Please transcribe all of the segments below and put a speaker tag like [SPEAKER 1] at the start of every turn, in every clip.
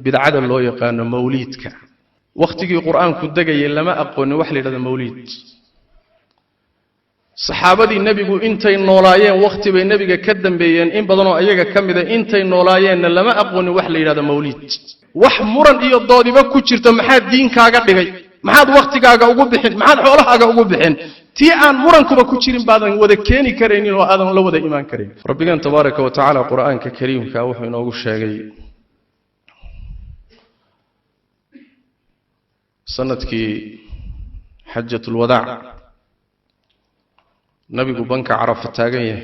[SPEAKER 1] بدعة الله يقان موليدك وقتك القرآن كدقي لما أقول وحلي هذا موليد صحابة النبي إنتي نولايين وقت بين النبي كدم بيان إن بدنوا أيجا كم إذا إنتي نولايين لما أقول وحلي هذا موليد وحمرا إيه الضادي ما كتشرت محاد دين كاجا دقي محاد وقتك كاجا أقول بحين محاد حولها كاجا أقول بحين تي أن مرن كوبا كتشرين بعدين وذا كيني كرينين وآدم لو وذا إيمان كريم ربنا تبارك وتعالى قرآن كريم كأوح من أقول شيء سنتك حجة الوداع نبي بنك عرف التاجية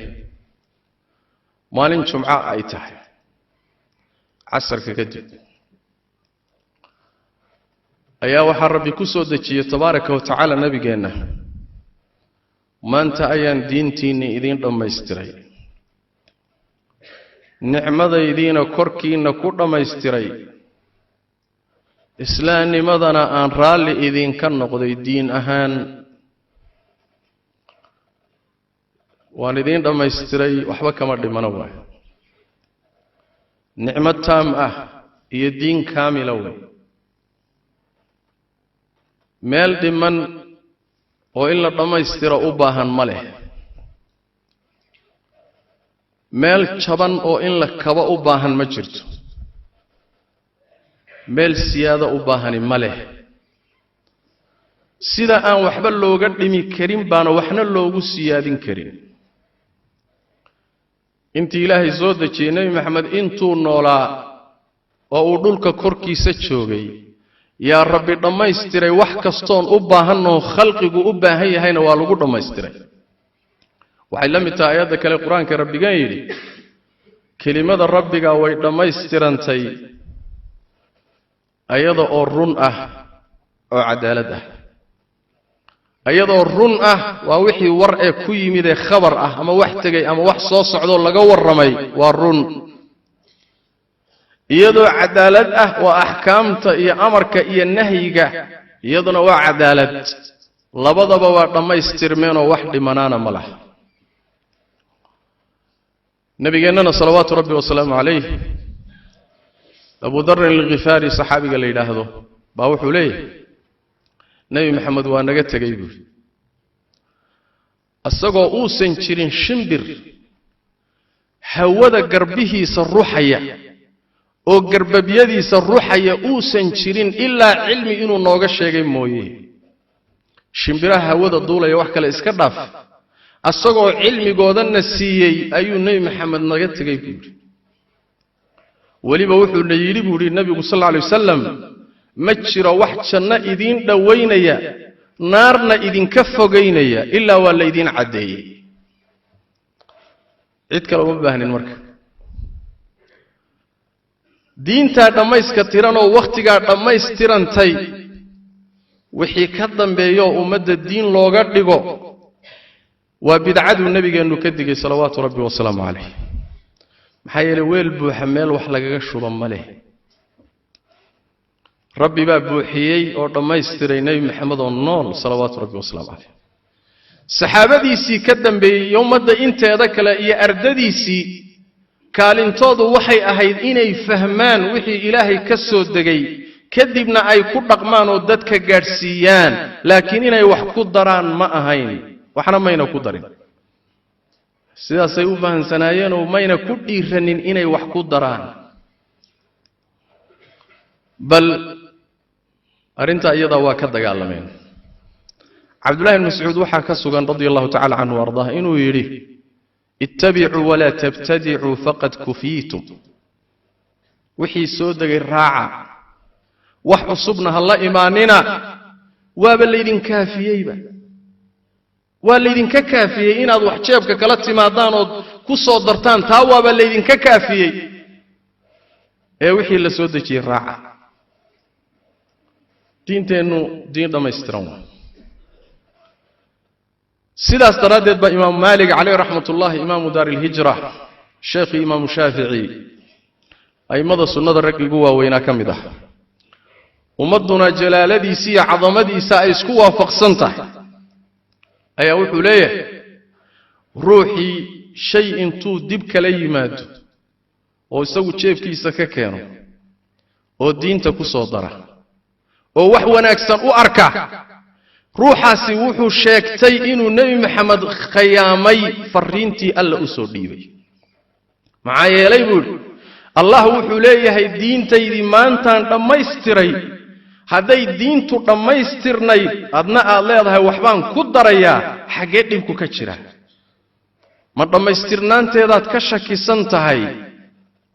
[SPEAKER 1] مالين جمعة أيته عصر كجد أيها وحرب كسود تبارك وتعالى نبي جينا ما أنت أيان دينتيني إذين لما يستري نعمة إذين كركين كل ما يستري إسلامي مدنا أن رالي إذين كان نقضي الدين أهان وأن إذين لما يستري وحبك مرد منوع نعمة تامة هي الدين كامل مال دمن وإلا لما يستري أباها ماله مال شبان وإلا كبا أباها مجرد meel siyaada u baahani ma leh sida aan waxba looga dhimi karin baana waxna loogu siyaadin karin intii ilaahay soo dejiyay nabi maxamed intuu noolaa oo uu dhulka korkiisa joogay yaa rabbi dhammaystiray wax kastoon u baahanoo khalqigu u baahan yahayna waa lagu dhammaystiray waxay la mid tahay aayadda kale quraanka rabbigan yidhi kelimada rabbiga way dhammaystirantay ayada oo run ah oo cadaalad ah ayada oo run ah waa wixii war ee ku yimid ee khabar ah ama wax tagay ama wax soo socdo laga waramay waa run iyadoo cadaalad ah waa ahkaamta iyo amarka iyo nahyiga iyaduna waa cadaalad labadaba waa dhamaystirmeen oo wax dhimanaana ma laha nabigeennana salawaatu rabbi wa salaamu alayhi أبو ذر الغفاري صحابي قال لي هذا باوح ليه نبي محمد وأنا قلت جيبه السجوا أوسن شرين شمبر هوذا قربه سروحية أو قرب بيدي سروحية أوسن شرين إلا علمي إنه ناقش شيء مويه شمبره هوذا الدولة يوحك الإسكراف السجوا علمي قادنا السيء أيو نبي محمد نقلت جيبه ولي بوحو اللي بوري النبي صلى الله عليه وسلم مجرى وحشنا إذين دوينيا نارنا إذين كفوقينيا إلا ولا إذين عدي عيد كلام بهن المركب دين تا دمايس كتيران ووقت قاعد دمايس تيران تاي وحي كدن بيو ومد الدين لوغاد لغو وبدعاد النبي قال كدغي صلوات ربي وسلام عليه محيل ويل بوحمل wax lagaga shuban male rabbi baa buuxiyay oo dhameystiray nabi maxamed oo nool salawaatu rabbi wasalaam alayhi saxaabadiisii ka dambeeyay ummadda inteeda kale iyo ardadiisii kaalintoodu waxay ahayd inay fahmaan wixii ilaahay ka soo degay kadibna ay ku dhaqmaan oo dadka gaarsiiyaan laakiin inay wax ku daraan ma ahayn waxna mayna ku darin sidaasay u fahansanaayeen oo mayna ku dhiiranin inay wax ku daraan bal arinta iyada waa ka dagaalameen Abdullah ibn Mas'ud waxa ka sugan radiyallahu ta'ala anhu warḍah inuu yiri ittabi'u wa la tabtadi'u faqad kufiitum wixii soo dagay raaca wax cusubna halla iimaanina waaba leedin kaafiyayba waa leedinka kaafiyay inaad wax jeebka kala timaadaan oo ku soo dartaan taa waaba leedinka kaafiyay ee wixii la soo dajiyay raaca diinteenu diin dhameystiran sidaas daraadeed ba imaam Maalik alayhi rahmatullahi imaam daar al-hijra sheekh imaam Shaafi'i aymada sunnada ragigu waaweyna kamid ah ummaduna jalaaladiisa iyo cadamadiisa ay isku waafaqsan tahay ayaa wuxuu leeyahay ruuxi shay intuu dib kala yimaado oo isagu jeebkiisa ka keeno oo diinta ku soo dara oo wax wanaagsan u arka ruuxaasi wuxuu sheegtay inuu nebi maxamed khiyaamay fariintii alla u soo dhiibay maxaa yeelay buu allah wuxuu leeyahay diintaydii maantaan dhammaystiray hadday diintu dhammaystirnayd adna aad leedahay waxbaan ku darayaa xaggee dhibku ka jira ma dhammaystirnaanteedaad ka shakisan tahay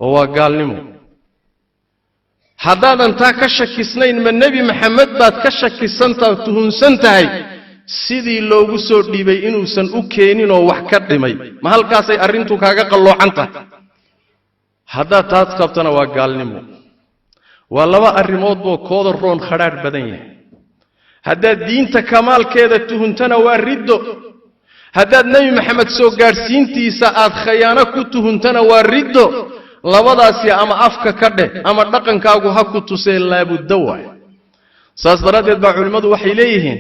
[SPEAKER 1] oo waa gaalnimo haddaadan taa ka shakisnayn ma nebi maxamed baad ka shakisantahay tuhunsan tahay sidii loogu soo dhiibay inuusan u keeninoo wax ka dhimay ma halkaasay arrintu kaaga qalloocan tahay haddaad taad qabtana waa gaalnimo waa laba arrimood boo kooda roon khadhaadh badan yahay haddaad diinta kamaalkeeda tuhuntana waa riddo haddaad nebi maxamed soo gaadhsiintiisa aad khayaano ku tuhuntana waa riddo labadaasi ama afka ka dheh ama dhaqankaagu ha ku tusee laabudda waay saas daraaddeed baa culimmadu waxay leeyihiin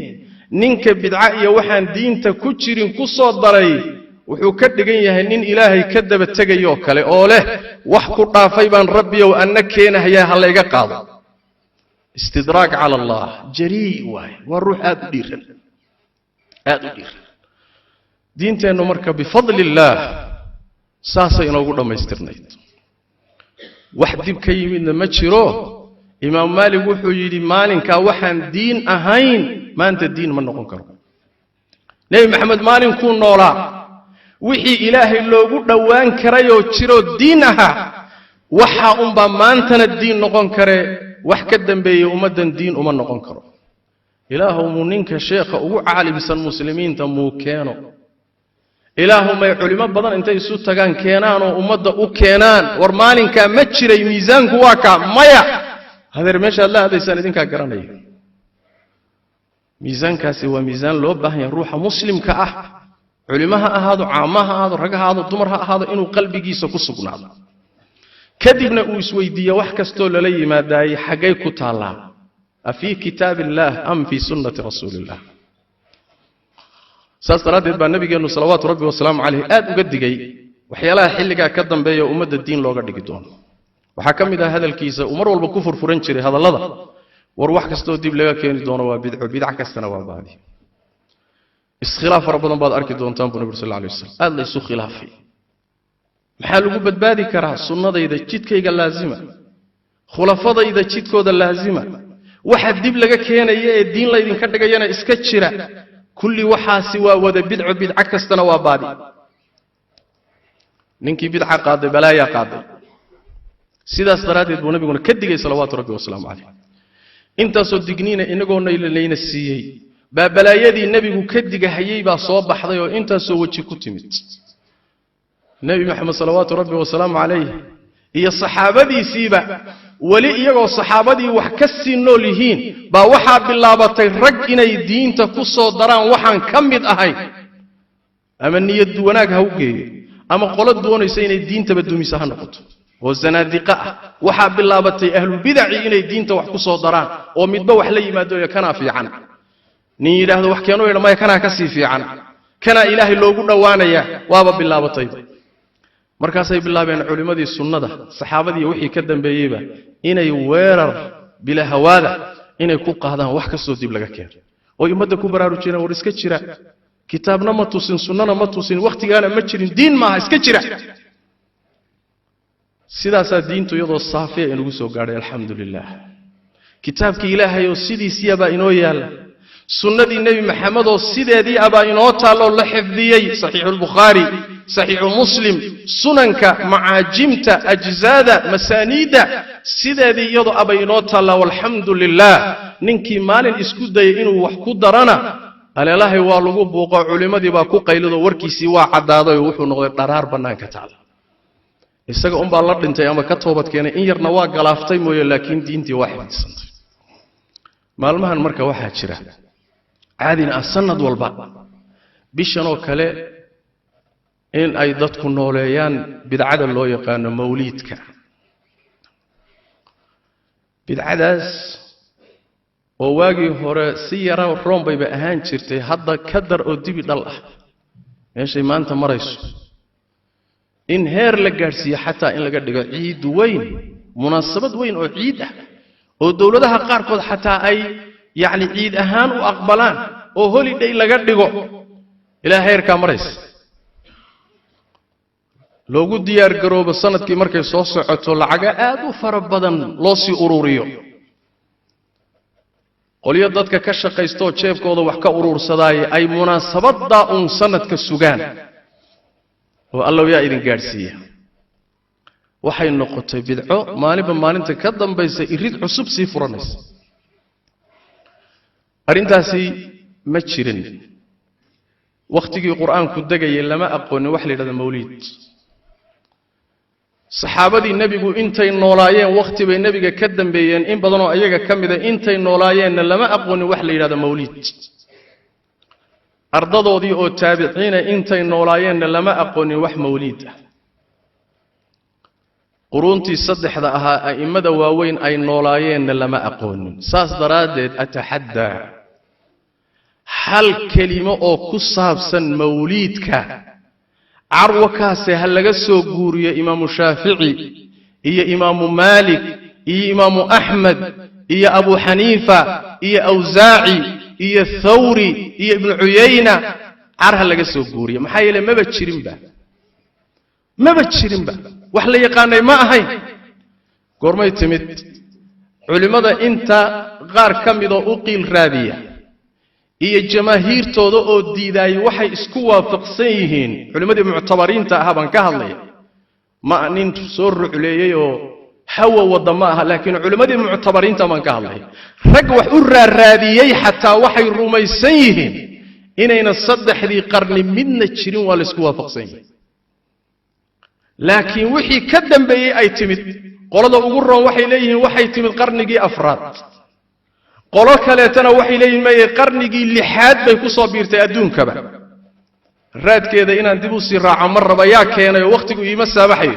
[SPEAKER 1] ninka bidca iyo waxaan diinta ku jirin ku soo daray wuxuu ka dhigan yahay nin ilaahay ka daba tegayoo kale oo leh wax ku dhaafay baan rabbiyow anna keenahayaa ha layga qaado istidraag cala allah jarii waay waa ruux aad u dhiiran diinteennu marka bifadli illaah saasay inoogu dhammaystirnayd wax dib ka yimidna ma jiro imaam maalik wuxuu yidhi maalinkaa waxaan diin ahayn maanta diin ma noqon karo nebi maxamed maalinkuu noolaa wixii ilaahay loogu dhowaan karayoo jiroo diin ahaa waxaa unbaa maantana diin noqon karee wax ka dambeeyey ummaddan diin uma noqon karo ilaahow muu ninka sheekha ugu caalimsan muslimiinta muu keeno ilaahumay culimo badan intay isu tagaan keenaanoo ummadda u keenaan war maalinkaa ma jiray miisaanku waa kaa maya hadeer meeshaad la aadaysaan idinkaa garanaya miisaankaasi waa miisaan loo baahan yahay ruuxa muslimka ah culimo ha ahaado caamo ha ahaado rag ha ahaado dumar ha ahaado inuu qalbigiisa ku sugnaado kadibna uu isweydiiyo wax kastoo lala yimaadaayey xaggay ku taallaa afii kitaab illaah am fii sunnati rasuuliillah saas daraaddeed baa nabigeennu salawaatu rabbi wasalaamu calayh aad uga digay waxyaalaha xilligaa ka dambeeya ummadda diin looga dhigi doono waxaa ka mid ah hadalkiisa uu mar walba ku furfuran jiray hadallada war wax kastoo dib laga keeni doono waa bidco bidca kastana waa baadi iskhilaaf fara badan baad arki doontaan buu nabigu sallallahu alayhi wasallam aad la isu khilaafay maxaa lagu badbaadi karaa sunnadayda jidkayga laazima khulafadayda jidkooda laazima waxa dib laga keenaya ee diin laydinka dhigayana iska jira kulli waxaasi waa wada bidco bidca kastana waa baadi ninkii bidca qaaday balaaya qaaday sidaas daraaddeed buu nabiguna ka digay salawaatu rabbi wasalaamu calayh intaasoo digniina inagoona layna siiyey baa balaayadii nebigu ka digahayey baa soo baxday oo intaasoo weji ku timid nebi maxamed salawaatu rabbi wasalaamu calayh iyo saxaabadiisiiba weli iyagoo saxaabadii wax ka sii nool yihiin baa waxaa bilaabatay rag inay diinta ku soo daraan waxaan ka mid ahayn ama niyad wanaag ha u geeyo ama qolo doonaysa inay diintaba dumisa ha noqoto oo zanaadiqa ah waxaa bilaabatay ahlulbidaci inay diinta wax ku soo daraan oo midba wax la yimaado ee kanaa fiican nin yidhaahdo wax keenoo yidha maya kanaa ka sii fiican kanaa ilaahay loogu dhowaanaya waaba bilaabatay markaasay bilaabeen culimmadii sunnada saxaabadii wixii ka dambeeyeyba inay weerar bila hawaada inay ku qaadaan wax kastoo dib laga keeno oo ummadda ku baraarujinaan war iska jira kitaabna ma tusin sunnana ma tusin wakhtigaana ma jirin diin maaha iska jira sidaasaa diintu iyadoo saafiya inugu soo gaadhay alxamdu lilah kitaabkii ilaahay oo sidiisiiyabaa inoo yaalla sunnadii nebi maxamed oo sideedii abaa inoo taalloo la xifdiyey saxiixu lbukhaari saxiixu muslim sunanka macaajimta ajzaada masaaniidda sideedii iyadoo abay inoo taallaa walxamdu lilah ninkii maalin isku dayay inuu wax ku darana aleelahay waa lagu buuqo culimmadii baa ku qaylidoo warkiisii waa caddaaday oo wuxuu noqday dharaar bannaanka taala isaga unbaa la dhintay ama ka toobad keenay in yarna waa galaaftay mooye laakiin diintii waa xifdisantay maalmahan marka waxaa jira caadina ah sanad walba bishan oo kale in ay dadku nooleeyaan bidcada loo yaqaano mawliidka bidcadaas oo waagii hore si yara roon bayba ahaan jirtay hadda ka dar oo dibi dhal ah meeshay maanta marayso in heer la gaadhsiiyo xataa in laga dhigo ciid weyn munaasabad weyn oo ciid ah ودولتها قاركود حتى أي يعني عيد أهان وأقبلان وهولي دي لغدقو إلى هير كامريس لو قد ديار قروب السنة كي مركز صوصعتو لعقا آدو فربضا لوسي أروريو قولي دادك كشقيستو جيبكودا wax ka urursaday ay munaasabada sanadka sugaan oo Allah yaa idin gaarsiiya waxay noqotay bidco maalinta ka dambaysa irid cusub si furanaysa arintaasi ma jirin waqtigii quraanku dagayay lama aqoon wax la yiraahdo mawlid saxaabadii nabigu intay noolaayeen waqti bay nabiga ka dambeeyeen in badan oo ayaga kamida intay noolaayeen lama aqoon wax la yiraahdo mawlid ardadoodii oo taabiciina intay noolaayeen lama aqoon wax mawlid quruntii saddexda ahaa aimada waaweyn ay noolaayeen lama aqoon saas daraadeed atahadda hal kelimo oo ku saabsan mawlidka عروكاسي هل لغسو قوري إمام الشافعي إيا إمام مالك إيا إمام أحمد إيا أبو حنيفة إيا أوزاعي إيا الثوري إيا ابن عيينة عرها لغسو قوري محايلة ما بتشيرين با وحلا يقاني ما أهين قرما يتمت علماء انت غار كميدو أقيل رادية iyo jamaahirtooda oo diiday waxay isku waafaqsan yihiin culimadii mu'tabariinta ah baan ka hadlay ma nin soo ruuleeyay oo hawa wadama ah laakiin culimadii mu'tabariinta baan ka hadlay rag wax u raadiyay xataa waxay rumaysan yihiin inayna saddexdii qarni midna jirin waa la isku waafaqsan yihiin laakiin wixii ka dambeeyay ay timid qolada ugu roon waxay leeyihiin waxay timid qarnigii afraad qolo kaleetana waxay leeyihiin ma qarnigii lixaad bay ku soo biirtay adduunkaba raadkeeda inaan dib u sii raaco mar raba yaa keenay waqtigu iima saabaxay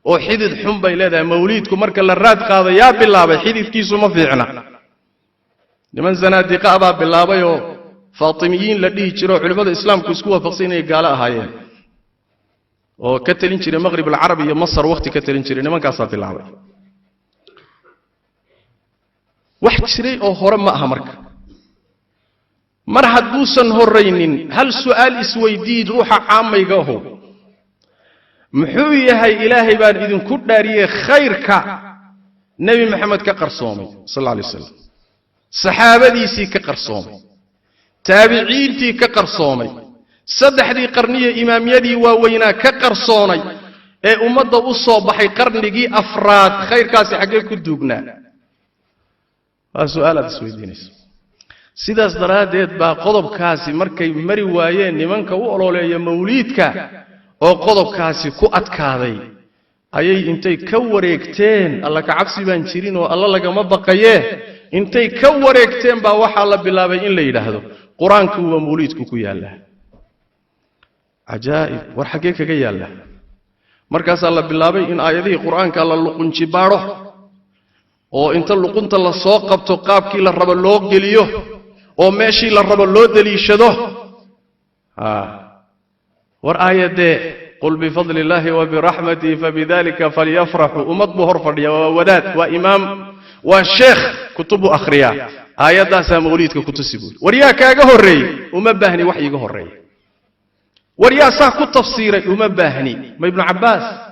[SPEAKER 1] oo xidid xun bay leedahay mawliidku marka la raad qaado yaa bilaabay xididkiisu ma fiicna niman zanaadiqa aba bilaabay oo faatimiyiin la dhihi jiro culimada islaamku isku waafaqsan inay gaala ahaayeen oo ka talin jiray maghrib al-arab iyo masar waqti ka talin jiray nimankaas bilaabay wax jiray oo hore ma aha marka mar haduusan horeynin hal su'aal isweydiid ruuxa caamayga ah muxuu yahay ilaahay baan idin ku dhaariyay khayrka nabi maxamed ka qarsoomay sallallahu alayhi wasallam saxaabadiisi ka qarsoomay taabiciintii ka qarsoomay saddexdii qarniye imaamiyadii waaweynaa ka qarsoonay ee ummadda u soo baxay qarnigii afraad khayrkaasi xagee ku duugnaa سؤال اسويدينيس sidaas daraadeed baa qodobkaasi markay mari waayeen nimanka u ololeeya mawliidka oo qodobkaasi ku adkaaday ayay intay ka wareegteen alla ka cabsi baan jirin oo alla laga ma baqayee intay ka wareegteen baa waxa la bilaabay in la yiraahdo quraanku waa mawliidku ku yaala ajaa'ib war xagee kaga yaala markaas la bilaabay in aayadii quraanka la luqunji baaro oo inta luqunta la soo qabto qaabkii la rabo loo geliyo oo meeshii la rabo loo daliishado war aayade qul bi fadlillahi wa bi rahmatihi fabidhalika falyafrahu umad buhur fadhiya wa wadaad wa imam wa sheekh kutubu akhriya aayadaas mawliidka ku tusibu war yaa kaaga horeey uma baahni wax iiga horeey war yaa saa ku tafsiiray uma baahni ma ibn abbas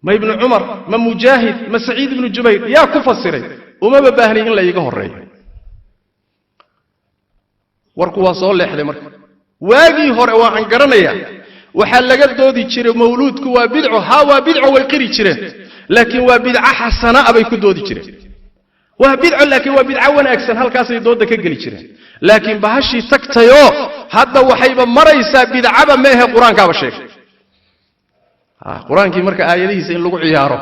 [SPEAKER 1] ما ابن عمر ما مجاهد ما سعيد بن جبير يا كفسري وما بباهني إلا يجا هري وركوا صول لحد مرك واجي هر وعن قرنيا وحلقت دودي تشري مولود كوا بدعه هوا بدعه ويقري تشري لكن وبدعة حسنة أبي كدودي تشري وبدعه لكن وبدعة وانا أكسن هالكاسي دودة كجلي تشري لكن بهالشي تكتيو هذا وحيبا مريسا بدعة ما هي قرآن كاب الشيخ quraanki marka aayadihiisa in lagu ciyaaro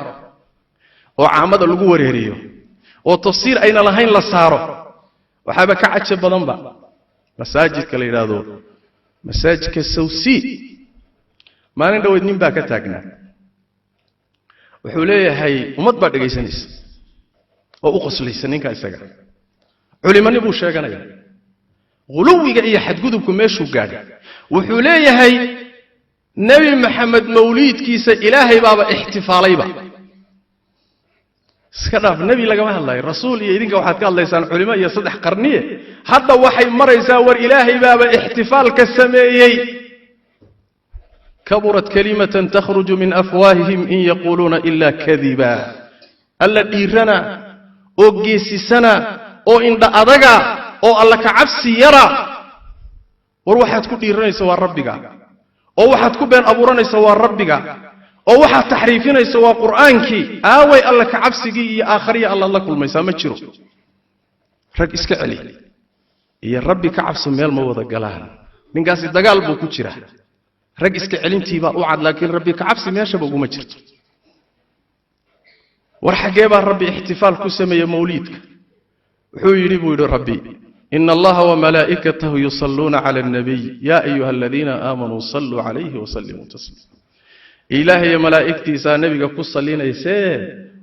[SPEAKER 1] oo caamada lagu wareeriyo oo tafsiir ayna lahayn la saaro waxaba ka cajab badan ba masaajidka la yiraahdo masaajidka Sawsi maalin dhaweed nin baa ka taagnaa wuxuu leeyahay umad baa dhageysanaysa oo u qoslaysa ninka isaga culimani buu sheeganaya quluwiga iyo xadgudubku meeshuu gaadhay wuxuu leeyahay نبي محمد موليد كيسا إلهي بابا احتفالي با iskadaaf nabi laga hadlay rasuul iyo idinka waxaad ka hadlaysaan culimo iyo saddex qarniye hadda waxay maraysaa war ilaahay baaba ihtifaal ka sameeyay kaburat kalimatan takhruju min afwaahihim in yaquluna illa kadhiba alla dhiirana oo geesisana oo indha adaga oo alla ka cabsi yara war waxaad ku dhiiranaysaa waa rabbiga oo waxaad ku been abuuranaysaa waa rabbiga oo waxaad taxriifinaysaa waa quraankii aaway alla ka cabsigii iyo aakhiriya alla la kulmaysaa ma jiro rag iska celi iyo rabbi ka cabso meel ma wada galaan ninkaasi dagaal buu ku jira rag iska celintii baa u cad laakiin rabbi ka cabsi meeshaba ugu ma jirto war xagee baa rabbi ihtifaal ku sameeyay mawliidka wuxuu yiri buu rabbi inna allaha wa malaa'ikatahu yusalluna 'ala an-nabiy ya ayyuhalladhina amanu sallu 'alayhi wa sallimu taslima ilaahay malaa'iktiisa nabiga ku salliinaysee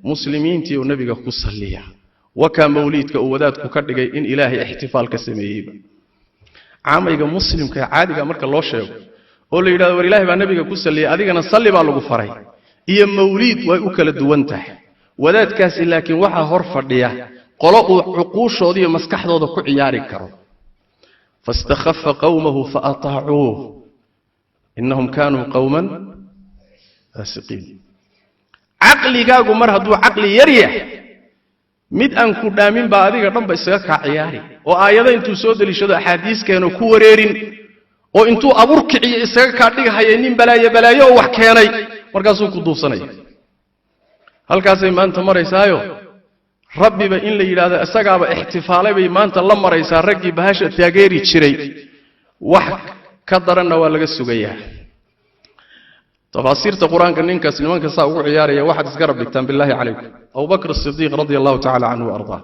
[SPEAKER 1] muslimiintii oo nabiga ku salliya waka mawliidka oo wadaadku ka dhigay in ilaahay ihtifaal ka sameeyay caamayga muslimka caadiga marka loo sheego oo la yiraahdo war ilaahay baa nabiga ku salliyay adigana salli baa lagu faray iyo mawliid way u kala duwan tahay wadaadkaasi laakiin waxa hor fadhiya qolo uu uquushoodii iyo maskaxdooda ku ciyaari karo fastakhaffa qawmuhu faata'uuhu innahum kaanu qawman fasiqin aqligaagu mar haduu aqli yariyah mid aan ku dhaamin baa adiga dhanba isaga ka ciyaari oo aayada intuu soo dalishado axaadiiskeena ku wareerin oo intuu abur kiciyo isaga ka dhigahayay nin balaayo wax keenay markaasuu ku duufsanay halkaasay maanta maraysaayo rabbiba in la yiraahdo asagaaba ihtifaalay bay maanta la maraysaa ragii bahasha taageeri jiray wax ka daranna waa laga sugayaa tafasiirta quraanka ninkaas nimanka saa ugu ciyaaraya waxaad iska rabbitaan billahi calaykum Abu Bakr as-Siddiq radiyallahu ta'ala anhu arda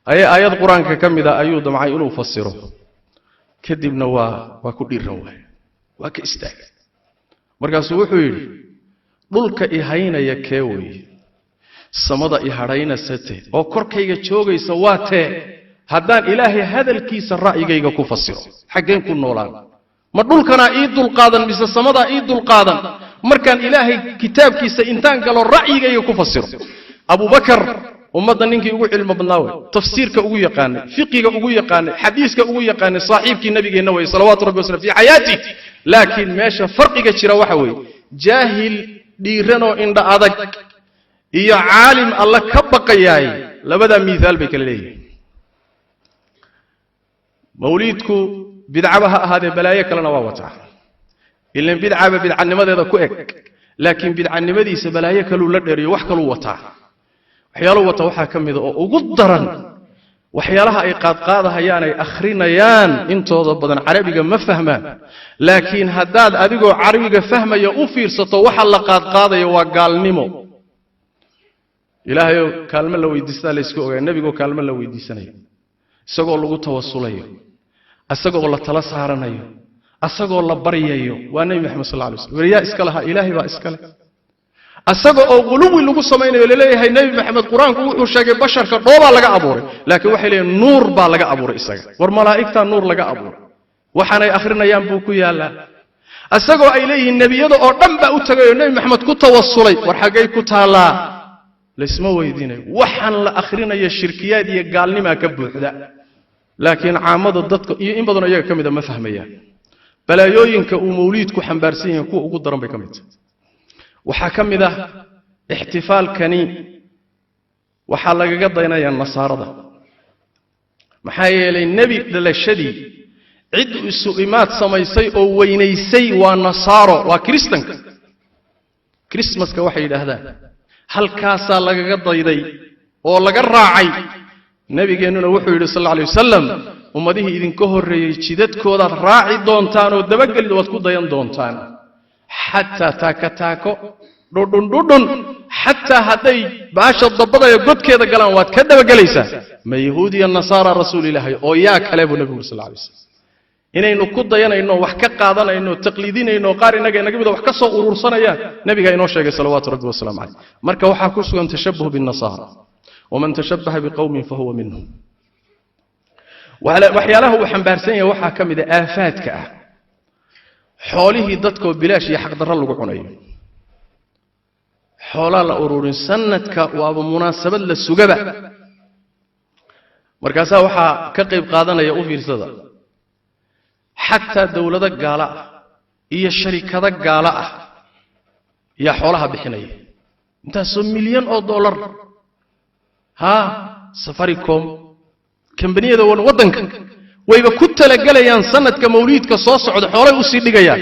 [SPEAKER 1] ayad quraanka kamida ayuu damcay inuu fasiro kadibna waa ku dhiiran waa ka istaag markaas wuxuu yiri dhulka ihaynaya keeway samada ihadayna sate oo korkayga joogaysa waate haddaan ilaahay hadalkiisa ra'yigayga ku fasiro xageen ku noolaan ma dhulkana ii dul qaadan mise samada ii dul qaadan markaan ilaahay kitaabkiisa intaan galo ra'yigayga ku fasiro Abu Bakar ummadda ninkii ugu cilmi badnaa way tafsiirka ugu yaqaanay fiqiga ugu yaqaanay xadiiska ugu yaqaanay saaxiibkii nabigeena way salawaatu rabbi wasallam fi hayati laakiin meesha farqiga jira waxa way jaahil dhiirano indha adag iyo caalim alla ka baqayay labada miisaal bay kala leeyihiin mawliidku bidcabaha ahaade balaayo kalena waa wataa ilaan bidcanimadeeda ku eg laakiin bidcanimadiisa balaayo kalu la dheeriyo wax kalu wataa waxyaalo wata waxa kamid oo ugu daran waxyaalaha ay qaadqaadahayaan ay akhrinayaan intooda badan carabiga ma fahmaan laakiin haddaad adigoo carabiga fahmaya u fiirsato waxa la qaadqaadayo waa gaalnimo ilaahay kaalmo la weydiistaa la isku ogaa nabiga kaalmo la weydiisanayo isagoo lagu tawasulayo asagoo la tala saaranayo asagoo la baryayo waa nabi maxamed sallallahu alayhi wasallam wariya iska laha ilaahay baa iska leh asagoo qulubi lagu sameeyo leeyahay nabi maxamed quraanku wuxuu sheegay basharka dhooba laga abuuray laakiin waxay leeyihiin nuur baa laga abuuray isaga war malaa'ikta nuur laga abuuray waxaanay akhrinayaan buu ku yaalaa asagoo ay leeyihiin nabiyada oo dhan baa u tagay nabi maxamed ku tawasulay war xagay ku taalaa leesma weydiinay waxaan la akhrinayo shirkiyaad iyo gaalnimo ka buuxda laakiin caamada dadka iyo in badan iyaga kamid ma fahmayaan balaayooyinka uu mawliidku xambaarsan yahay kuwa ugu daran bay kamid waxa kamid ah ihtifaalkani waxa lagaga daynayaa nasaarada maxaa yeelay nabi dhalashadii cid isu imaad samaysay oo weynaysay waa nasaaro waa kristanka christmaska waxay yiraahdaan halkaasa lagaga dayday oo laga raacay nabigeenuna wuxuu yiri sallallahu alayhi wasallam ummadihi idinka horeeyay jidadkooda raaci doontaan oo dabagalid wad ku dayan doontaan hatta taako dhudhun hatta haday baasha dabadaya godkeeda galaan waad ka dabagalaysaa ma yahuudiya nasaara rasuulillahi oo yaa kale buu nabiga sallallahu alayhi wasallam inaynu ku dayanayno wax ka qaadanayno taqliidinayno qaar inaga mid wax ka soo urursanayaan nabiga inoo sheegay salawaatu rabbi wasallam alayhi marka waxa ku sugan tashabbuh bin nasaara ومن تشبه بقوم فهو منهم waxyaalaha uu xambaarsan yahay waxa kamid ah aafaadka ah xoolihii dadka bilaash iyo xaq darro lagu cunayo xoolaa la ururin sanadka waaba munaasabad la sugaba markaasaa waxaa ka qayb qaadanaya u fiirsada xataa dawlado gaala ah iyo sharikado gaala ah yaa xoolaha bixinaya intaasoo milyan oo dollar safaricom kambaniyada waddanka wayba ku talagalayaan sanadka mawliidka soo socda xoolay u sii dhigayaan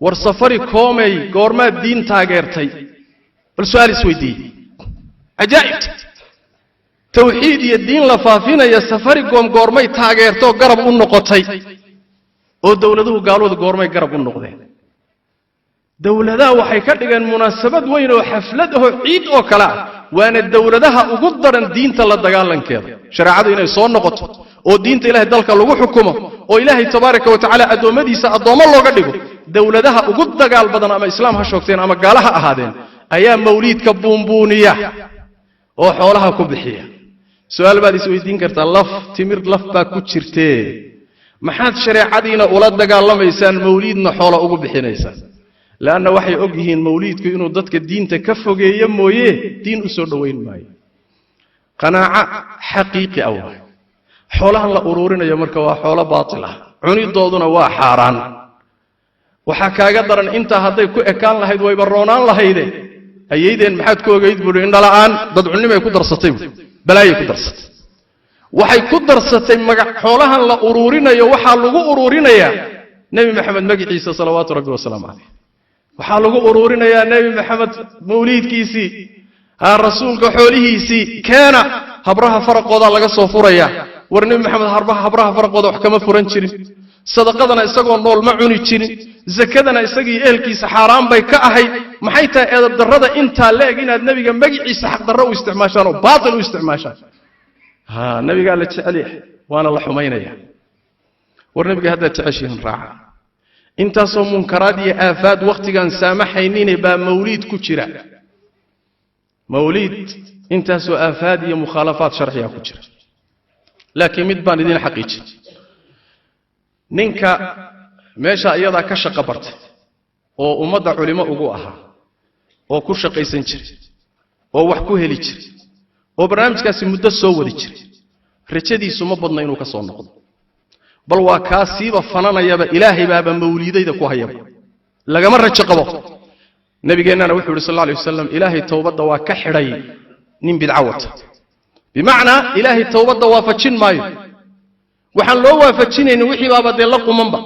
[SPEAKER 1] war safaricomay goormaad diin taageertay bal su'aal isweydiiyey ajaa'ib tawxiid iyo diin la faafinaya safaricom goormay taageertoo garab u noqotay oo dawladuhu gaalooda goormay garab u noqdeen dawladaha waxay ka dhigeen munaasabad weyn oo xaflad ah oo ciid oo kale ah waana dawladaha ugu daran diinta la dagaalankeeda shariicadu inay soo noqoto oo diinta ilaahay dalka lagu xukumo oo ilaahay tabaaraka wa tacaala adoomadiisa adoomo looga dhigo dawladaha ugu dagaal badan ama islaam ha shoogteen ama gaalaha ahaadeen ayaa mawliidka buunbuuniya oo xoolaha ku bixiya su'aal baad isweydiin kartaa timir laf baa ku jirtee maxaad shariicadiina ula dagaalamaysaan mawliidna xoola ugu bixinaysaan laana waxay og yihiin mawliidku inuu dadka diinta ka fogeeyo mooye diin u soo dhaweyn maayo qanaaca xaqiiqi ah xoolahan la ururinayo marka waa xoolo baatil ah cunidooduna waa xaaraan waxa kaaga daran inta hadday ku ekaan lahayd way baroonaan lahaydeen ayeydeen maxaad ku ogeyd buu indhalaan dad cunimay ku darsatay balaayay ku darsatay waxay ku darsatay magac xoolahan la ururinayo waxa lagu ururinayaa nabi maxamed magaciisa salawaatu rabbi wasalaamu calayh waxa lagu ururinayaa nabi maxamed mawliidkiisii rasuulka xoolihiisii keena habraha farqooda laga soo furaya war nabi maxamed habraha farqooda wax kama furan jirin sadaqadana isagoo nool ma cuni jirin zakadana isagii eelkiisa xaraam bay ka ahay maxay tahay edab darrada inta leeg inaad nabiga magaciisa xaq darro u isticmaashaan oo baatil u isticmaashaan nabiga la jecel yahay waana la xumaynaya war nabiga hadda jeceshiin raaca intaasoo munkaraad iyo aafaad waqtigan saamaxaynin baa mawliid ku jira mawliid intaasoo aafaad iyo mukhaalafaad sharciya ku jira laakiin mid baan idin xaqiijin ninka meesha iyada ka shaqo bartay oo ummadda culimo ugu ahaa oo ku shaqaysan jiray oo wax ku heli jiray oo barnaamijkaasi muddo soo wadi jiray rajadiisu ma badna inuu ka soo noqdo bal waa kaasiiba fananayaba ilaahay baaba mawliidayda ku hayaba lagama rajo qabo nabigeennana wuxuu yidhi sallallahu alayhi wasallam ilaahay tawbadda waa ka xidhay nin bidca wata bimacnaa ilaahay tawbadda waafajin maayo waxaan loo waafajinaynin wixii baaba dee la qumanba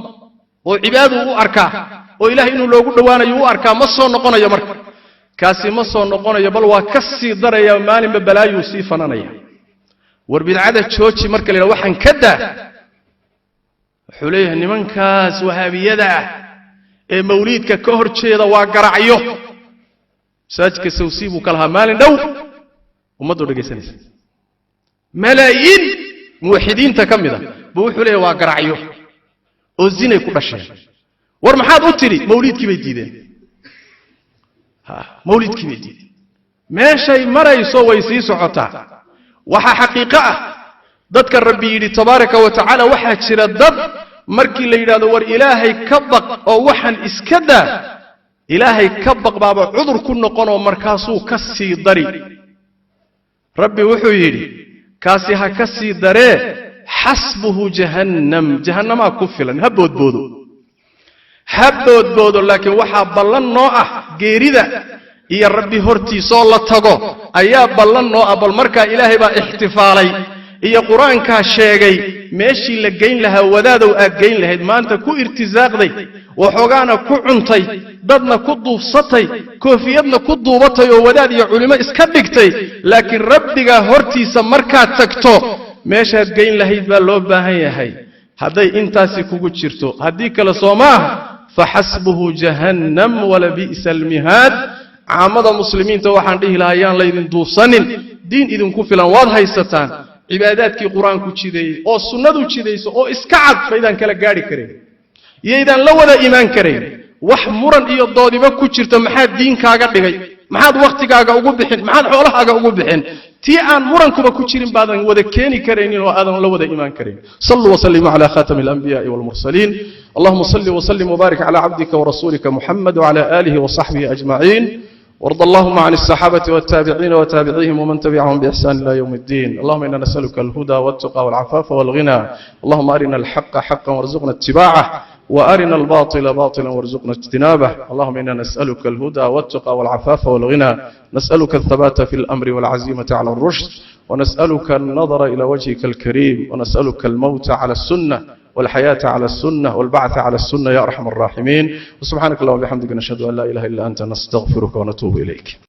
[SPEAKER 1] oo cibaadu u arkaa oo ilaahay inuu loogu dhowaanayo u arkaa ma soo noqonayo marka kaasi ma soo noqonayo bal waa ka sii daraya maalinba balaayuu sii fananaya war bidcada jooji marka la yidhaha waxaan ka daa wuxuu leeyahay nimankaas wahaabiyada ah ee mawliidka ka hor jeeda waa garacyo masaajidka sawsii buu ka lahaa maalin dhow ummaddu dhegaysanaysa malaayiin muwaxidiinta ka mid ah buu wuxuu leeyahay waa garacyo oo zinay ku dhasheen war maxaad u tidhi mawliidkii bay diideen mawliidkii bay diideen meeshay marayso way sii socotaa waxaa xaqiiqo ah dadka rabbi yidhi tabaaraka wa tacaala waxaa jira dad markii la yidhaahdo war ilaahay ka baq oo waxaan iska daa ilaahay ka baq baaba cudur ku noqonoo markaasuu ka sii dari rabbi wuxuu yidhi kaasi ha ka sii daree xasbuhu jahannamaa ku filan ha boodboodo laakiin waxaa ballan noo ah geerida iyo rabbi hortiisoo la tago ayaa ballan noo ah bal markaa ilaahay baa ixtifaalay iyo qur-aankaa sheegay meeshii la geyn lahaa wadaadow aad geyn lahayd maanta ku irtisaaqday waxoogaana ku cuntay dadna ku duufsatay koofiyadna ku duubatay oo wadaad iyo culimo iska dhigtay laakiin rabbigaa hortiisa markaad tagto meeshaad geyn lahayd baa loo baahan yahay hadday intaasi kugu jirto haddii kale soo maaha faxasbuhu jahannam walabi'sa almihaad caamada muslimiinta waxaan dhihi lahaa yaan laydin duufsanin diin idinku filan waad haysataan cibaadaadkii qur-aanku jideeyey oo sunnadu jidayso oo iska cad baydaan kala gaadhi karayn iyaydaan la wada imaan karayn wax muran iyo doodiba ku jirta maxaad diinkaaga dhigay maxaad wakhtigaaga ugu bixin maxaad xoolahaaga ugu bixin tii aan murankuba ku jirin baadan wada keeni karaynin oo aadan la wada imaan karayn sallu wasallimu calaa khaatami alanbiyaai waalmursaliin allahuma salli wasallim wabaarik calaa cabdika warasuulika muxamed wacala aalihi wasaxbihi ajmaciin وارض اللهم عن الصحابة والتابعين وتابعيهم ومن تبعهم بإحسان إلى يوم الدين. اللهم إنا نسألك الهدى والتقى والعفاف والغنى. اللهم أرنا الحق حقا وارزقنا اتباعه وأرنا الباطل باطلا وارزقنا اجتنابه. اللهم إنا نسألك الهدى والتقى والعفاف والغنى. نسألك الثبات في الأمر والعزيمة على الرشد، ونسألك النظر إلى وجهك الكريم، ونسألك الموت على السنة والحياة على السنة والبعث على السنة يا أرحم الراحمين. وسبحانك اللهم وبحمدك نشهد أن لا إله إلا أنت نستغفرك ونتوب إليك.